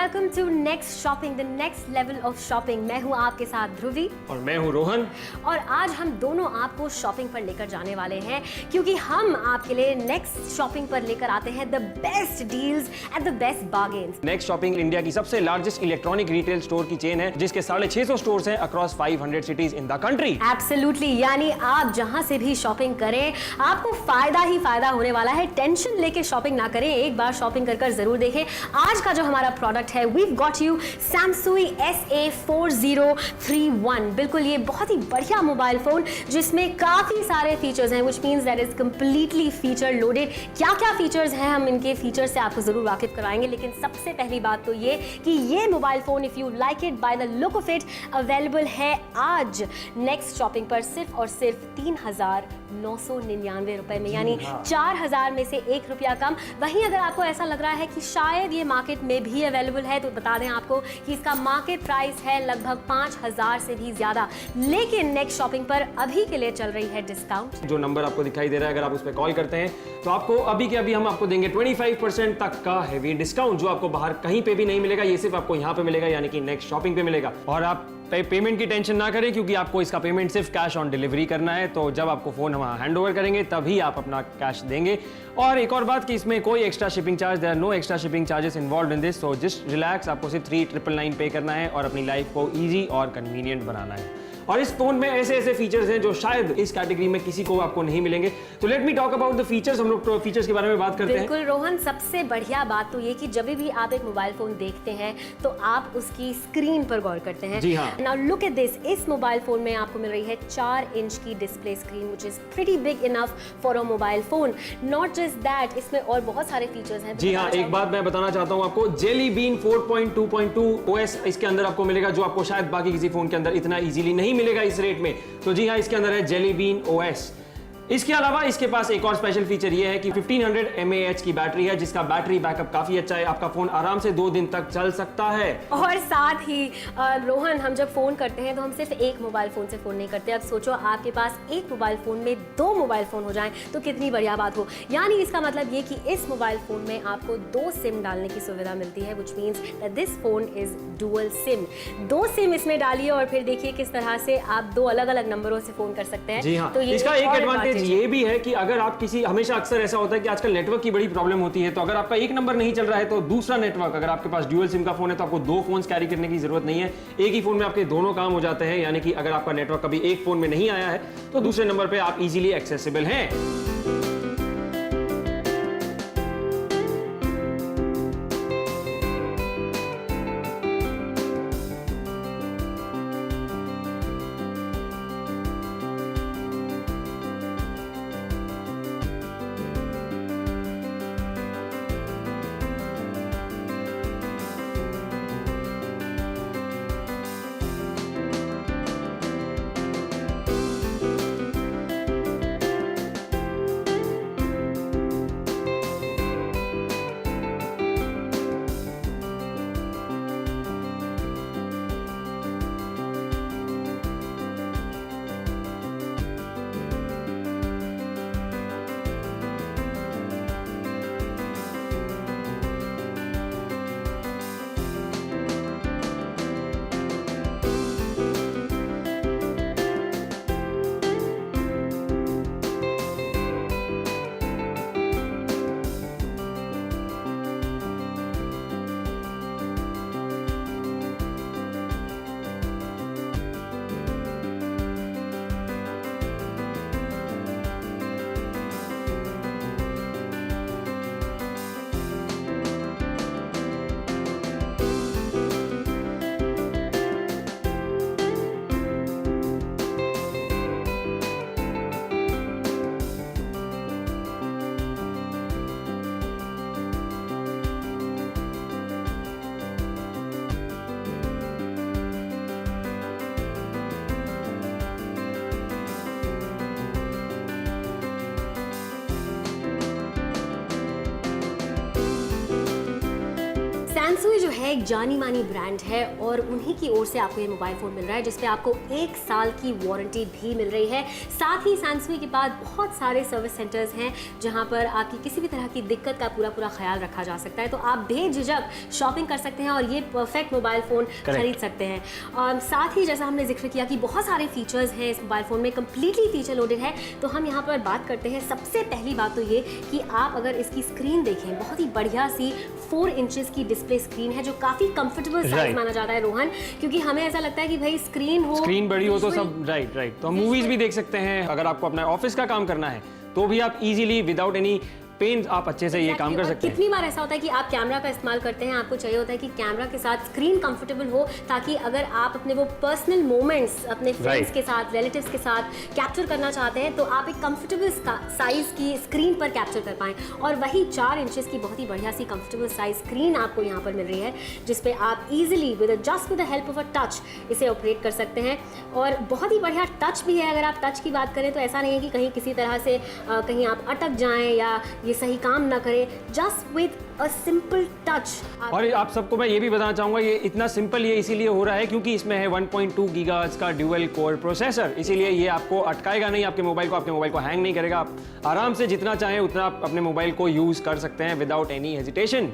Welcome to next shopping, the next level of shopping. मैं हूं आपके साथ ध्रुवी और मैं हूं रोहन। और आज हम दोनों आपको शॉपिंग पर लेकर जाने वाले हैं, क्योंकि हम आपके लिए नेक्स्ट शॉपिंग पर लेकर आते हैं the best deals at the best bargains. Next shopping India की सबसे लार्जेस्ट इलेक्ट्रॉनिक रिटेल स्टोर की चेन है, जिसके 650 स्टोर्स हैं across 500 cities in the country. Absolutely, यानी आप जहां से भी शॉपिंग करें आपको फायदा ही फायदा होने वाला है। टेंशन लेके शॉपिंग ना करें, एक बार शॉपिंग कर जरूर देखें। आज का जो हमारा प्रोडक्ट है, we've got you Samsung SA4031। बिल्कुल, ये बहुत ही बढ़िया मोबाइल फोन जिसमें काफी सारे फीचर्स हैं, which means that is completely feature loaded. क्या क्या फीचर्स हैं, हम इनके फीचर से आपको जरूर वाकिफ कराएंगे, लेकिन सबसे पहली बात तो ये कि ये mobile phone, if you like it by the look of it, available है आज नेक्स्ट शॉपिंग पर सिर्फ और सिर्फ 3,999 रुपए में, यानी 4,000 में से 1 रुपया कम। वहीं अगर आपको ऐसा लग रहा है कि शायद ये मार्केट में भी अवेलेबल है, तो बता दें आपको कि इसका मार्केट प्राइस है लगभग 5,000 से भी ज्यादा। लेकिन नेक्स्ट शॉपिंग पर अभी के लिए चल रही है डिस्काउंट। जो नंबर आपको दिखाई दे रहा है, अगर आप उस पर कॉल करते हैं तो आपको अभी के अभी हम आपको देंगे 25% तक का हेवी डिस्काउंट, जो आपको बाहर कहीं पे भी नहीं मिलेगा। ये सिर्फ आपको यहाँ पे मिलेगा, यानी कि नेक्स्ट शॉपिंग पे मिलेगा। और आप पेमेंट की टेंशन ना करें, क्योंकि आपको इसका पेमेंट सिर्फ कैश ऑन डिलीवरी करना है। तो जब आपको फोन हम हैंड ओवर करेंगे तभी आप अपना कैश देंगे। और एक और बात कि इसमें कोई extra shipping charge, there are no extra shipping charges involved in this. So just relax, आपको सिर्फ 3,999 पे करना है और अपनी लाइफ को ईजी और कन्वीनियंट बनाना है। और इस फोन में ऐसे ऐसे फीचर्स हैं जो शायद इस कैटेगरी में किसी को आपको नहीं मिलेंगे। तो let me talk about the features. हम लोग फीचर्स के बारे में बात करते हैं। बिल्कुल रोहन, सबसे बढ़िया बात तो ये कि जब भी आप एक मोबाइल फोन देखते हैं तो आप उसकी स्क्रीन पर गौर करते हैं। जी हाँ। नाउ लुक एट दिस, इस मोबाइल फोन में आपको मिल रही है 4 इंच की display screen, which is pretty big enough for a mobile phone. Not just that, इसमें और बहुत सारे फीचर्स हैं। जी हाँ, एक बात मैं बताना चाहता हूँ आपको, जेली बीन 4.2.2 OS इसके अंदर आपको मिलेगा, जो आपको शायद बाकी किसी फोन के अंदर इतना इजीली नहीं मिलेगा इस रेट में। तो जी हाँ, इसके अंदर है जेली बीन OS। इसके अलावा इसके पास एक और स्पेशल फीचर ये है कि 1500 mAh की बैटरी है, जिसका बैटरी बैकअप काफी अच्छा है। आपका फोन आराम से 2 दिन तक चल सकता है। और साथ ही रोहन, हम जब फोन करते हैं तो हम सिर्फ एक मोबाइल फोन से फोन नहीं करते। अब सोचो आपके पास एक मोबाइल फोन में 2 मोबाइल फोन हो जाएं तो कितनी बढ़िया बात हो। यानी इसका मतलब ये कि इस मोबाइल फोन में आपको 2 सिम डालने की सुविधा मिलती है, which means that this phone is dual SIM. 2 SIM इसमें डालिए और फिर देखिए किस तरह से आप 2 अलग-अलग नंबरों से फोन कर सकते हैं। जी हाँ, तो ये इसका एक और एडवांटेज ये भी है कि अगर आप किसी, हमेशा अक्सर ऐसा होता है कि आजकल नेटवर्क की बड़ी प्रॉब्लम होती है, तो अगर आपका एक नंबर नहीं चल रहा है तो दूसरा नेटवर्क, अगर आपके पास ड्यूअल सिम का फोन है तो आपको 2 फोन्स कैरी करने की जरूरत नहीं है। एक ही फोन में आपके दोनों काम हो जाते हैं। यानी कि अगर आपका नेटवर्क कभी एक फोन में नहीं आया है तो दूसरे नंबर पे आप इजीली एक्सेसिबल हैं। जो है एक जानी मानी ब्रांड है और उन्हीं की ओर से आपको ये मोबाइल फ़ोन मिल रहा है जिसपे आपको 1 साल की वारंटी भी मिल रही है। साथ ही सैमसंग के बाद बहुत सारे सर्विस सेंटर्स हैं जहां पर आपकी किसी भी तरह की दिक्कत का पूरा ख्याल रखा जा सकता है। तो आप बेझिझक शॉपिंग कर सकते हैं और ये परफेक्ट मोबाइल फ़ोन खरीद सकते हैं। साथ ही जैसा हमने जिक्र किया कि बहुत सारे फीचर्स हैं इस मोबाइल फ़ोन में, कम्प्लीटली फीचर लोडेड है। तो हम यहाँ पर बात करते हैं। सबसे पहली बात तो ये कि आप अगर इसकी स्क्रीन देखें, बहुत ही बढ़िया सी 4 इंचेस की डिस्प्ले स्क्रीन है जो काफ़ी कंफर्टेबल साइज माना जाता है रोहन, क्योंकि हमें ऐसा लगता है कि भाई स्क्रीन बड़ी हो तो सब राइट। तो मूवीज भी देख सकते हैं। अगर आपको अपना ऑफिस का काम करना है तो भी आप इजीली विदाउट एनी पेन आप अच्छे से ये काम कर सकते हैं। कितनी बार ऐसा होता है कि आप कैमरा का इस्तेमाल करते हैं, आपको चाहिए होता है कि कैमरा के साथ स्क्रीन कंफर्टेबल हो, ताकि अगर आप अपने वो पर्सनल मोमेंट्स अपने फ्रेंड्स के साथ, रिलेटिव्स के साथ कैप्चर करना चाहते हैं तो आप एक कंफर्टेबल साइज की स्क्रीन पर कैप्चर कर पाएं। और वही 4 इंचेस की बहुत ही बढ़िया सी कंफर्टेबल साइज स्क्रीन आपको यहाँ पर मिल रही है जिसपे आप easily with the help of a touch इसे ऑपरेट कर सकते हैं। और बहुत ही बढ़िया टच भी है। अगर आप टच की बात करें तो ऐसा नहीं है कि कहीं किसी तरह से कहीं आप अटक जाएं या ये सही काम ना करे, just with a simple touch. और आप सबको मैं ये भी बताना चाहूंगा, ये इतना सिंपल ये इसीलिए हो रहा है क्योंकि इसमें है 1.2 गीगाहर्ट्ज का ड्यूअल कोर प्रोसेसर, इसीलिए ये आपको अटकाएगा नहीं आपके मोबाइल को हैंग नहीं करेगा। आप आराम से जितना चाहें उतना आप अपने मोबाइल को यूज कर सकते हैं विदाउट एनी हेजिटेशन।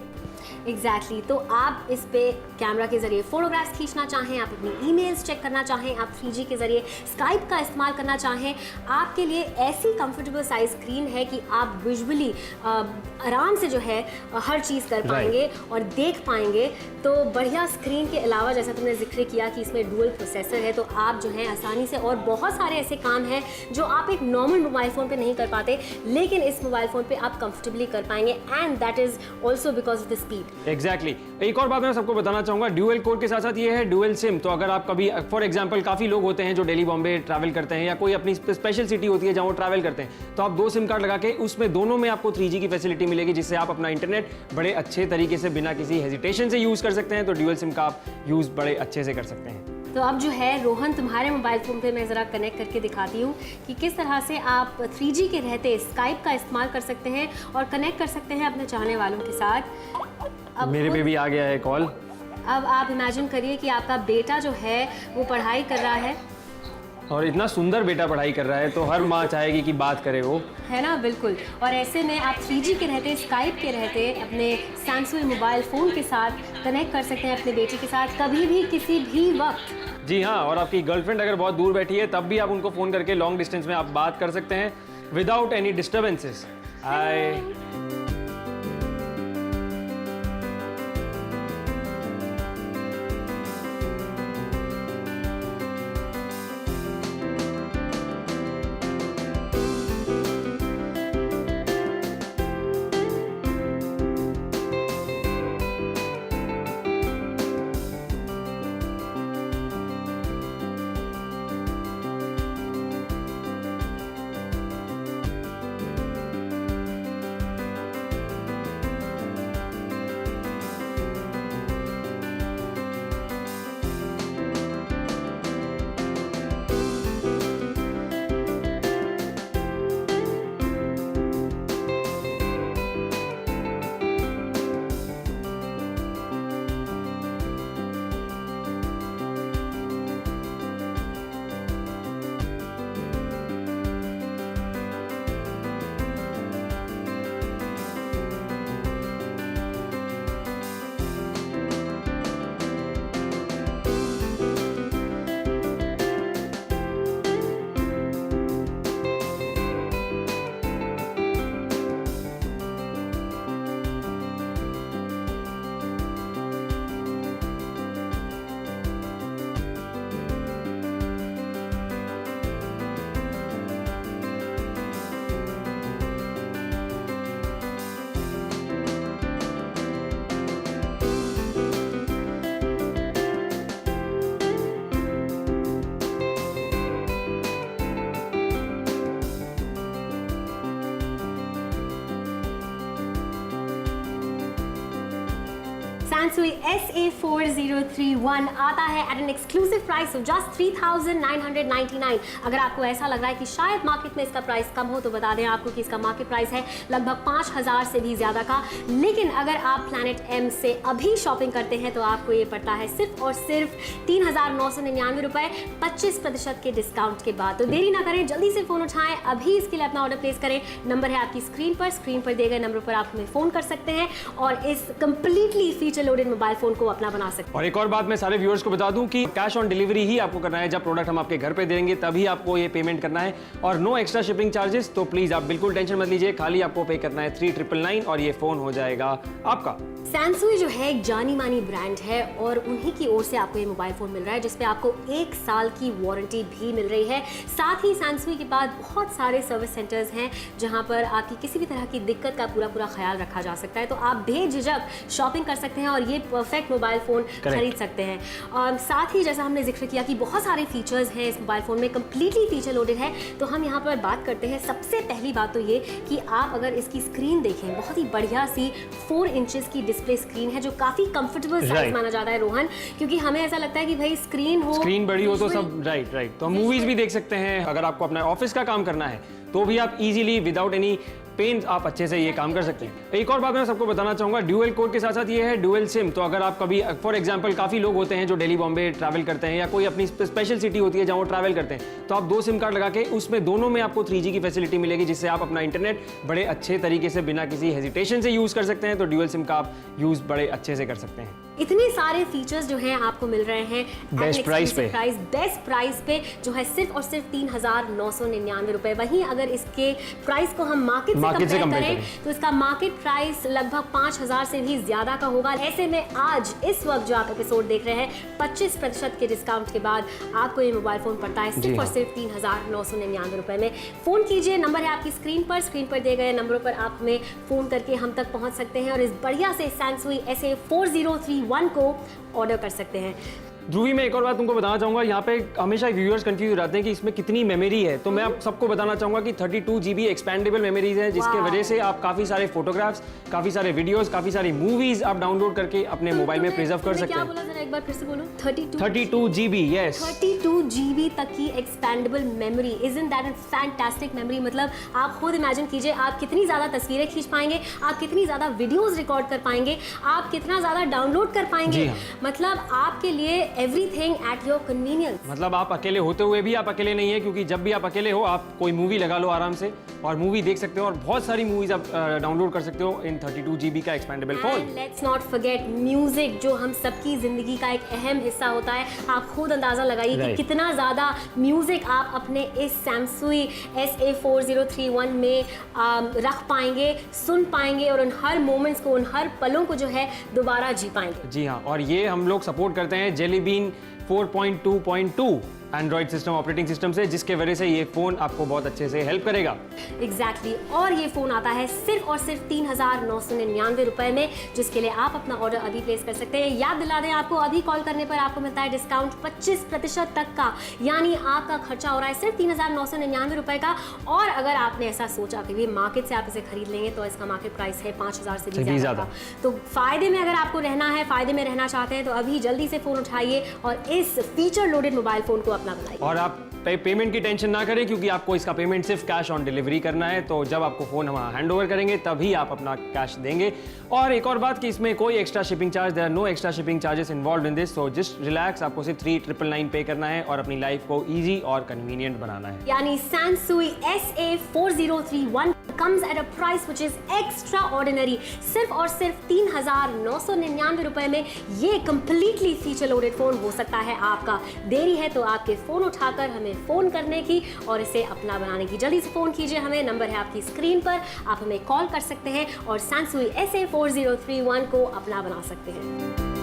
एग्जैक्टली। तो आप इस पे कैमरा के जरिए फोटोग्राफ्स खींचना चाहें, आप अपनी ईमेल्स चेक करना चाहें, आप 3G के जरिए स्काइप का इस्तेमाल करना चाहें, आपके लिए ऐसी कंफर्टेबल साइज स्क्रीन है कि आप विजुअली आराम से जो है हर चीज़ कर पाएंगे और देख पाएंगे। तो बढ़िया स्क्रीन के अलावा जैसा तुमने जिक्र किया कि इसमें डुअल प्रोसेसर है, तो आप जो है आसानी से, और बहुत सारे ऐसे काम हैं जो आप एक नॉर्मल मोबाइल फ़ोन पे नहीं कर पाते, लेकिन इस मोबाइल फ़ोन पे आप कंफर्टेबली कर पाएंगे, and that is also because of the speed. Exactly. एक और बात मैं सबको बताना चाहूंगा, ड्यूअल कोर के साथ साथ ये है डुअल सिम। तो अगर आप कभी फॉर एग्जांपल काफ़ी लोग होते हैं जो दिल्ली बॉम्बे ट्रैवल करते हैं या कोई अपनी स्पेशल सिटी होती है जहाँ वो ट्रैवल करते हैं, तो आप 2 सिम कार्ड लगा के उसमें दोनों में आपको 3G की फैसिलिटी मिलेगी जिससे आप अपना इंटरनेट बड़े अच्छे तरीके से बिना किसी हेजिटेशन से यूज़ कर सकते हैं। तो ड्यूअल सिम का आप यूज़ बड़े अच्छे से कर सकते हैं। तो अब जो है रोहन, तुम्हारे मोबाइल फ़ोन पे मैं ज़रा कनेक्ट करके दिखाती हूँ कि किस तरह से आप 3G के रहते स्काइप का इस्तेमाल कर सकते हैं और कनेक्ट कर सकते हैं अपने चाहने वालों के साथ। अब मेरे पे भी आ गया है कॉल। अब आप इमेजिन करिए कि आपका बेटा जो है वो पढ़ाई कर रहा है, और इतना सुंदर बेटा पढ़ाई कर रहा है तो हर माँ चाहेगी कि बात करे वो, है ना। बिल्कुल। और ऐसे में आप 3G के रहते, स्काइप के रहते अपने सैमसंग मोबाइल फ़ोन के साथ कनेक्ट कर सकते हैं अपने बेटे के साथ कभी भी किसी भी वक्त। जी हाँ। और आपकी गर्लफ्रेंड अगर बहुत दूर बैठी है तब भी आप उनको फ़ोन करके लॉन्ग डिस्टेंस में आप बात कर सकते हैं without any disturbances. Hi. Sansui SA4031 आता है at an exclusive price of just 3,999। अगर आपको ऐसा लग रहा है कि शायद मार्केट में इसका प्राइस कम हो तो बता दें आपको कि इसका मार्केट प्राइस है लगभग 5,000 से भी ज़्यादा का। लेकिन अगर आप प्लैनेट एम से अभी शॉपिंग करते हैं तो आपको ये पड़ता है सिर्फ और सिर्फ 3,999 रुपए 25% के डिस्काउंट के बाद। तो देरी ना करें, जल्दी से फ़ोन उठाएं, अभी इसके लिए अपना ऑर्डर प्लेस करें। नंबर है आपकी स्क्रीन पर दिए गए नंबर पर आप हमें फ़ोन कर सकते हैं और इस completely feature loaded mobile phone को अपना बना सकते हैं। और एक और बात मैं सारे व्यूअर्स को बता दूं कि कैश ऑन डिलीवरी ही आपको करना है। जब प्रोडक्ट हम आपके घर पे देंगे तभी आपको ये पेमेंट करना है और नो एक्स्ट्रा शिपिंग चार्जेस। तो प्लीज आप बिल्कुल टेंशन मत लीजिए, खाली आपको पे करना है 3,999 और ये फोन हो जाएगा आपका। सैमसंग जो है एक जानी मानी ब्रांड है और उन्हीं की ओर से आपको ये मोबाइल फ़ोन मिल रहा है जिसपे आपको 1 साल की वारंटी भी मिल रही है। साथ ही सैमसंग के पास बहुत सारे सर्विस सेंटर्स हैं जहां पर आपकी किसी भी तरह की दिक्कत का पूरा ख्याल रखा जा सकता है। तो आप बेझिझक शॉपिंग कर सकते हैं और ये परफेक्ट मोबाइल फ़ोन खरीद सकते हैं। और साथ ही जैसा हमने जिक्र किया कि बहुत सारे फीचर्स हैं इस मोबाइल फ़ोन में, कंप्लीटली फीचर लोडेड है। तो हम यहाँ पर बात करते हैं। सबसे पहली बात तो ये कि आप अगर इसकी स्क्रीन देखें, बहुत ही बढ़िया सी 4 इंचेस की डिस्प्ले स्क्रीन है जो काफी कंफर्टेबल साइज माना जाता है रोहन, क्योंकि हमें ऐसा लगता है कि भाई स्क्रीन बड़ी हो तो सब राइट। तो हम मूवीज भी देख सकते हैं। अगर आपको अपना ऑफिस का काम करना है तो भी आप इजीली विदाउट एनी पेन आप अच्छे से ये काम कर सकते हैं। एक और बात मैं सबको बताना चाहूंगा, ड्यूअल कोड के साथ साथ ये है ड्यूअल सिम। तो अगर आप कभी फॉर एग्जांपल काफ़ी लोग होते हैं जो दिल्ली बॉम्बे ट्रैवल करते हैं या कोई अपनी स्पेशल सिटी होती है जहाँ वो ट्रैवल करते हैं, तो आप 2 सिम कार्ड लगा के उसमें दोनों में आपको 3G की फैसिलिटी मिलेगी जिससे आप अपना इंटरनेट बड़े अच्छे तरीके से बिना किसी हेजिटेशन से यूज़ कर सकते हैं। तो ड्यूअल सिम का आप यूज़ बड़े अच्छे से कर सकते हैं। इतने सारे फीचर्स जो हैं आपको मिल रहे हैं बेस्ट प्राइस पे जो है सिर्फ और सिर्फ 3,999 रुपए। वहीं अगर इसके प्राइस को हम मार्केट से कंपेयर करें तो इसका मार्केट प्राइस लगभग 5,000 से भी ज्यादा का होगा। ऐसे में आज इस वक्त जो आप एपिसोड देख रहे हैं 25% के डिस्काउंट के बाद आपको ये मोबाइल फोन पड़ता है सिर्फ और सिर्फ 3,999 रुपए में। फोन कीजिए, नंबर है आपकी स्क्रीन पर दिए गए नंबरों पर आप हमें फोन करके हम तक पहुंच सकते हैं और इस बढ़िया से सैमसंग SA4031 को ऑर्डर कर सकते हैं। ध्रुवी, मैं एक और बात तुमको बताना चाहूंगा। यहाँ पे हमेशा व्यूअर्स कंफ्यूज रहते हैं कि इसमें कितनी मेमोरी है, तो मैं आप सबको बताना चाहूंगा कि 32 GB एक्सपेंडेबल मेमोरीज है जिसके वजह से आप काफी सारे फोटोग्राफ्स, काफी सारे वीडियोस, काफी सारी मूवीज आप डाउनलोड करके अपने मोबाइल में प्रिजर्व कर सकते हैं। क्या बोला जरा एक बार फिर से बोलो? 32 GB, यस 32 GB तक की expendable memory. Isn't that fantastic memory? मतलब आप खुद इमेजिन कीजिए आप कितनी ज्यादा तस्वीरें खींच पाएंगे, आप कितनी ज्यादा वीडियोस रिकॉर्ड कर पाएंगे, आप कितना ज्यादा डाउनलोड कर पाएंगे। मतलब आपके लिए एवरीथिंग एट योर कन्वीनियंस। मतलब आप अकेले होते हुए भी आप अकेले नहीं है, क्योंकि जब भी आप अकेले हो आप कोई मूवी लगा लो आराम से और मूवी देख सकते हो और बहुत सारी मूवीज आप डाउनलोड कर सकते हो इन 32 GB का expandable phone. Let's not forget music, जो हम सबकी जिंदगी का एक अहम हिस्सा होता है। आप खुद अंदाजा लगाइए कि कितना ज्यादा म्यूजिक आप अपने इस सैमसंग SA4031 में रख पाएंगे, सुन पाएंगे और उन हर मोमेंट्स को, उन हर पलों को जो है दोबारा जी पाएंगे। जी हाँ, और ये हम लोग सपोर्ट करते हैं jelly bean 4.2.2 android system, operating system से, जिसके वजह से ये फोन आपको बहुत अच्छे से हेल्प करेगा। एग्जैक्टली और ये फोन आता है सिर्फ और सिर्फ 3,999 रुपए में, जिसके लिए आप अपना ऑर्डर अभी प्लेस कर सकते हैं। याद दिला दें आपको, अभी कॉल करने पर आपको मिलता है डिस्काउंट 25% तक का, यानी आपका खर्चा हो रहा है सिर्फ 3,999 रुपए का। और अगर आपने ऐसा सोचा कि मार्केट से आप इसे खरीद लेंगे तो इसका मार्केट प्राइस है 5,000 से भी ज्यादा। तो फायदे में अगर आपको रहना है, फायदे में रहना चाहते हैं तो अभी जल्दी से फोन उठाइए और इस फीचर लोडेड मोबाइल फोन को अपना बनाइए। और आप पेमेंट की टेंशन ना करें, क्योंकि आपको इसका पेमेंट सिर्फ कैश ऑन डिलीवरी करना है। तो जब आपको फोन हम हैंड ओवर करेंगे तभी आप अपना कैश देंगे। और एक और बात कि इसमें कोई extra shipping charge, there are no extra shipping charges involved in this. So just relax, आपको सिर्फ 3,999 पे करना है और अपनी लाइफ को इजी और कन्वीनियंट बनाना है। यानी Samsung SA4031 comes at a price which is extraordinary। सिर्फ और सिर्फ 3,999 रुपए में ये कंप्लीटली फीचर लोडेड फोन हो सकता है आपका। देरी है तो आपके फोन उठाकर हमें फोन करने की और इसे अपना बनाने की। जल्दी से फोन कीजिए हमें, नंबर है आपकी स्क्रीन पर, आप हमें कॉल कर सकते हैं और सैमसंग SA4031 को अपना बना सकते हैं।